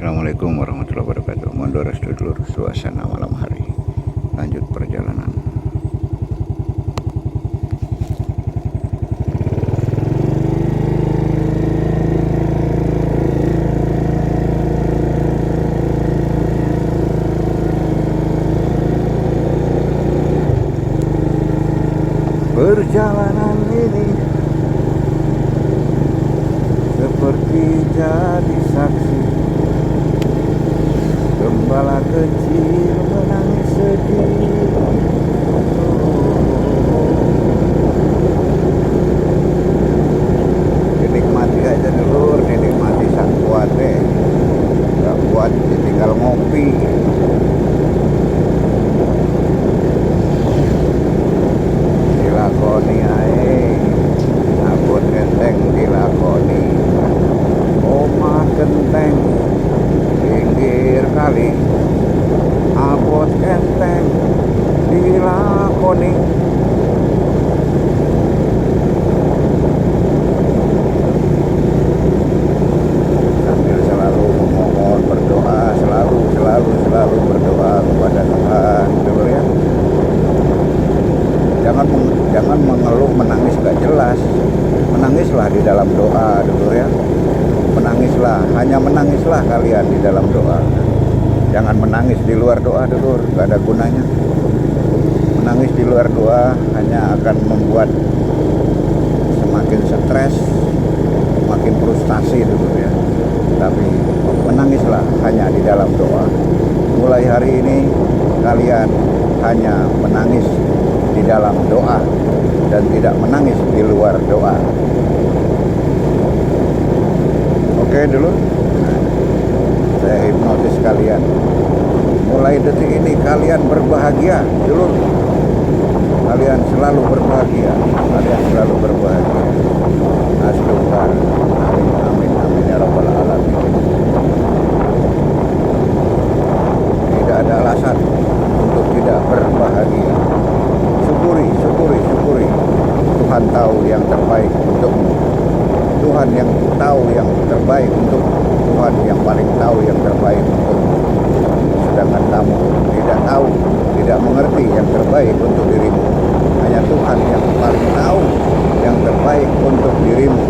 Assalamualaikum warahmatullahi wabarakatuh. Mondor restu dulur suasana malam hari. Lanjut perjalanan. Perjalanan ini seperti jadi saksi gembala kecil menangis sedih. Dinikmati aja dulur, dinikmati sang kuat deh. Gak kuat tinggal ngopi. Dilakoni ae, abot genteng dilakoni. Omah genteng pinggir kali, abot genteng dilakoni. Sambil selalu memohon berdoa, selalu berdoa kepada Tuhan dulur ya. Jangan mengeluh menangis gak jelas. Menangislah di dalam doa dulur ya. Menangislah, hanya menangislah kalian di dalam doa. Jangan menangis di luar doa dulur, gak ada gunanya. Menangis di luar doa hanya akan membuat semakin stres, makin frustasi dulur ya. Tapi menangislah hanya di dalam doa. Mulai hari ini kalian hanya menangis di dalam doa dan tidak menangis di luar doa. Oke dulu, saya hipnotis kalian. Mulai detik ini kalian berbahagia dulu. Kalian selalu berbahagia. Kalian selalu berbahagia. Astagfirullah. Amin amin amin ya rabbal alamin. Tidak ada alasan untuk tidak berbahagia. Syukuri. Tuhan tahu yang terbaik untukmu. Tuhan yang tahu yang terbaik untuk Tuhan yang paling tahu yang terbaik untuk. Sedangkan kamu tidak tahu, tidak mengerti yang terbaik untuk dirimu. Hanya Tuhan yang paling tahu yang terbaik untuk dirimu.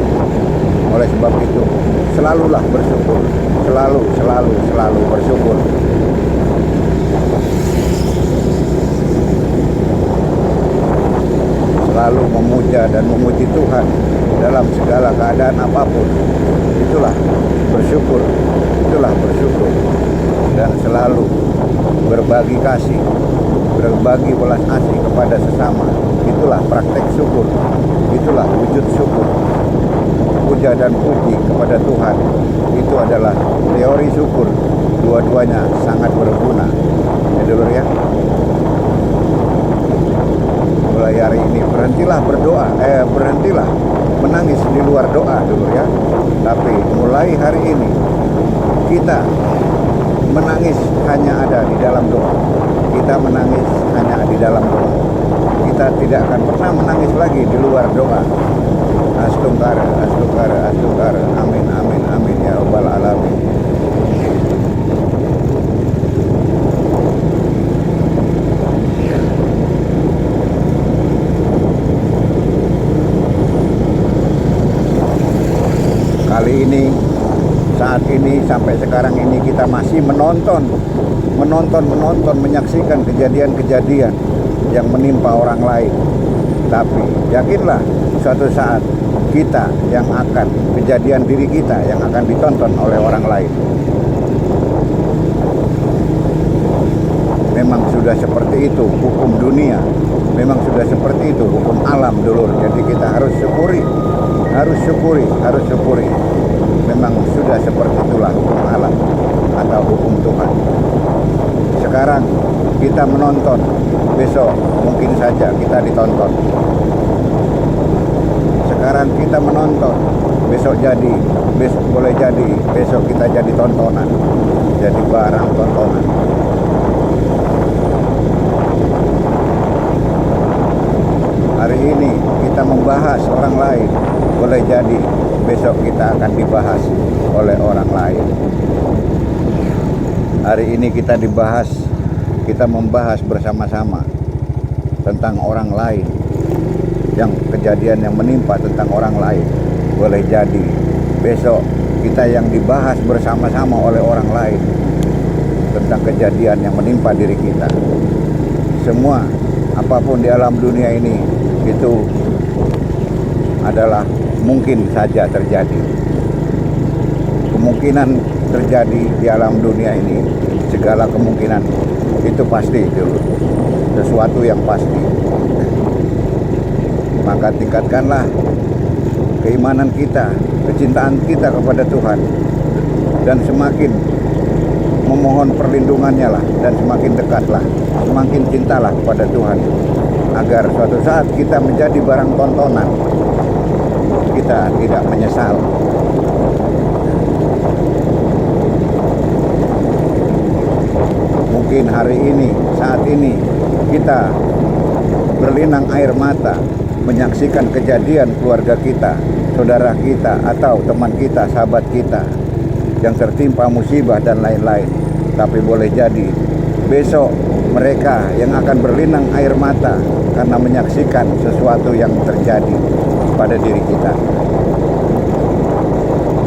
Oleh sebab itu, selalulah bersyukur. Selalu bersyukur. Selalu memuja dan memuji Tuhan dalam segala keadaan apapun. Itulah bersyukur. Dan selalu berbagi kasih, berbagi belas kasih kepada sesama. Itulah praktek syukur. Itulah wujud syukur. Puja dan puji kepada Tuhan itu adalah teori syukur. Dua-duanya sangat berguna. Ya dulur ya. Mulai hari ini berhentilah berdoa, berhentilah menangis di luar doa dulu ya. Tapi mulai hari ini kita menangis hanya ada di dalam doa. Kita menangis hanya di dalam doa. Kita tidak akan pernah menangis lagi di luar doa. Astungkar, amin amin amin ya rabbal alamin. Kali ini, saat ini, sampai sekarang ini kita masih menonton, menyaksikan kejadian-kejadian yang menimpa orang lain. Tapi yakinlah suatu saat kita yang akan, kejadian diri kita yang akan ditonton oleh orang lain. Memang sudah seperti itu hukum dunia. Memang sudah seperti itu hukum alam dulur. Jadi kita harus syukuri. Memang sudah seperti itulah hukum alam atau hukum Tuhan. Sekarang kita menonton, besok mungkin saja kita ditonton. Sekarang kita menonton, boleh jadi besok kita jadi tontonan, jadi barang tontonan. Hari ini kita membahas orang lain, boleh jadi besok kita akan dibahas oleh orang lain. Hari ini kita membahas bersama-sama tentang orang lain, yang kejadian yang menimpa tentang orang lain. Boleh jadi besok kita yang dibahas bersama-sama oleh orang lain tentang kejadian yang menimpa diri kita. Semua apapun di alam dunia ini itu adalah mungkin saja terjadi. Kemungkinan terjadi di alam dunia ini, segala kemungkinan itu pasti dulu, sesuatu yang pasti. Maka tingkatkanlah keimanan kita, kecintaan kita kepada Tuhan, dan semakin memohon perlindungannya lah, dan semakin dekatlah, semakin cintalah kepada Tuhan, agar suatu saat kita menjadi barang tontonan, kita tidak menyesal. Mungkin hari ini, saat ini kita berlinang air mata menyaksikan kejadian keluarga kita, saudara kita, atau teman kita, sahabat kita yang tertimpa musibah dan lain-lain. Tapi boleh jadi besok mereka yang akan berlinang air mata karena menyaksikan sesuatu yang terjadi pada diri kita.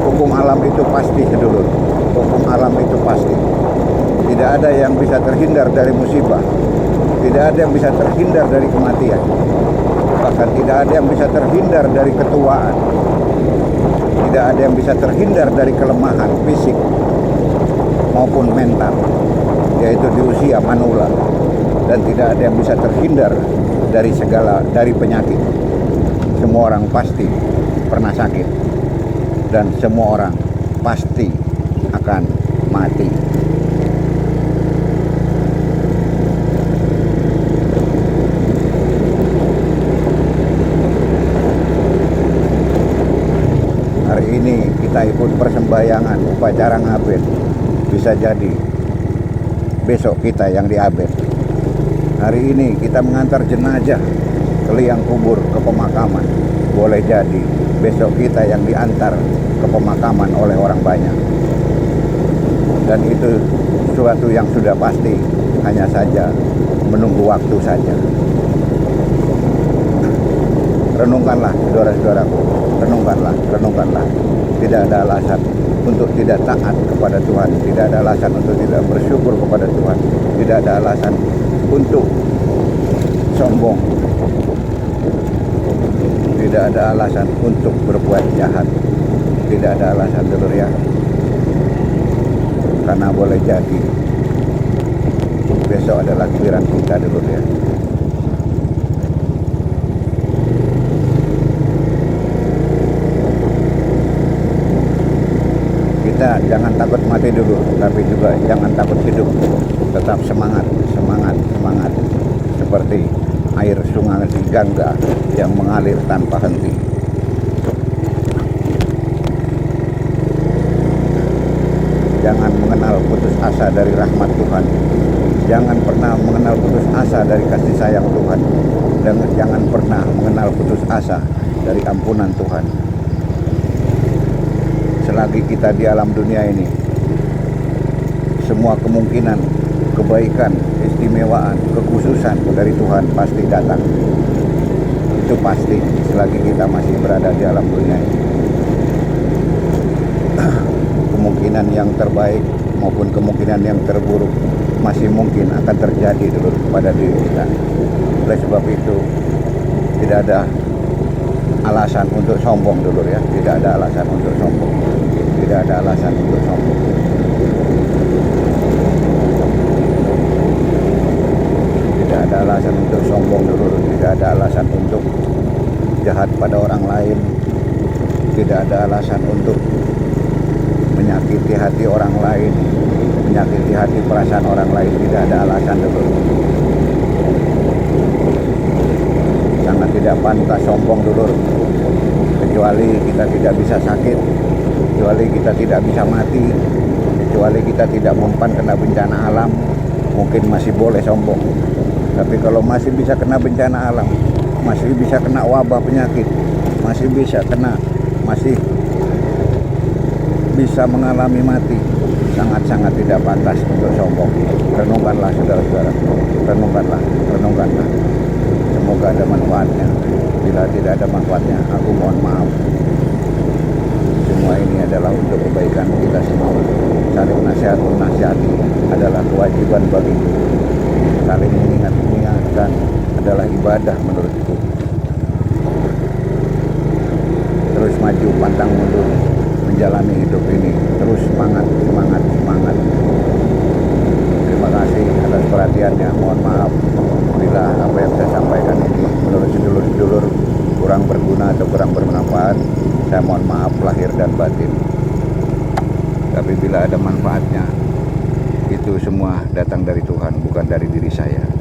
Hukum alam itu pasti, sedulur. Hukum alam itu pasti. Tidak ada yang bisa terhindar dari musibah. Tidak ada yang bisa terhindar dari kematian. Bahkan tidak ada yang bisa terhindar dari ketuaan. Tidak ada yang bisa terhindar dari kelemahan fisik maupun mental, yaitu di usia manula. Dan tidak ada yang bisa terhindar dari penyakit. Semua orang pasti pernah sakit, dan semua orang pasti akan mati. Hari ini kita ikut persembahyangan upacara ngabed, bisa jadi besok kita yang diabed. Hari ini kita mengantar jenazah ke liang kubur, ke pemakaman. Boleh jadi besok kita yang diantar ke pemakaman oleh orang banyak. Dan itu sesuatu yang sudah pasti, hanya saja menunggu waktu saja. Renungkanlah, saudara-saudaraku, renungkanlah. Tidak ada alasan untuk tidak taat kepada Tuhan, tidak ada alasan untuk tidak bersyukur kepada Tuhan, tidak ada alasan untuk sombong, tidak ada alasan untuk berbuat jahat, tidak ada alasan, dulur ya. Karena boleh jadi besok adalah giliran kita, dulur ya. Kita jangan takut mati dulu, tapi juga jangan takut hidup. Tetap semangat. Seperti air sungai Gangga yang mengalir tanpa henti. Jangan mengenal putus asa dari rahmat Tuhan. Jangan pernah mengenal putus asa dari kasih sayang Tuhan. Dan jangan pernah mengenal putus asa dari ampunan Tuhan. Selagi kita di alam dunia ini, semua kemungkinan, kebaikan, keistimewaan, kekhususan dari Tuhan pasti datang. Itu pasti selagi kita masih berada di alam dunia ini. Kemungkinan yang terbaik maupun kemungkinan yang terburuk masih mungkin akan terjadi dulu pada diri kita. Oleh sebab itu, tidak ada alasan untuk sombong dulu ya. Tidak ada alasan untuk sombong. Tidak ada alasan untuk sombong. Tidak ada alasan untuk sombong dulu. Tidak ada alasan untuk jahat pada orang lain. Tidak ada alasan untuk menyakiti hati orang lain, menyakiti hati perasaan orang lain. Tidak ada alasan dulu. Sangat tidak pantas sombong dulu. Kecuali kita tidak bisa sakit, kecuali kita tidak bisa mati, kecuali kita tidak mempan kena bencana alam, mungkin masih boleh sombong. Tapi kalau masih bisa kena bencana alam, masih bisa kena wabah penyakit, masih bisa mengalami mati, sangat-sangat tidak pantas untuk sombong. Renungkanlah saudara-saudara, renungkanlah. Semoga ada manfaatnya. Bila tidak ada manfaatnya, aku mohon maaf. Semua ini adalah untuk kebaikan kita semua. Saling menasihati adalah kewajiban bagiku. Saling mengingatkan adalah ibadah menurutku. Terus maju, pantang mundur, menjalani hidup ini. Terus semangat. Terima kasih atas perhatiannya. Mohon maaf bila apa yang saya sampaikan ini menurut sedulur-sedulur kurang berguna atau kurang bermanfaat. Saya mohon maaf lahir dan batin. Tapi bila ada manfaatnya, itu semua datang dari Tuhan, bukan dari diri saya.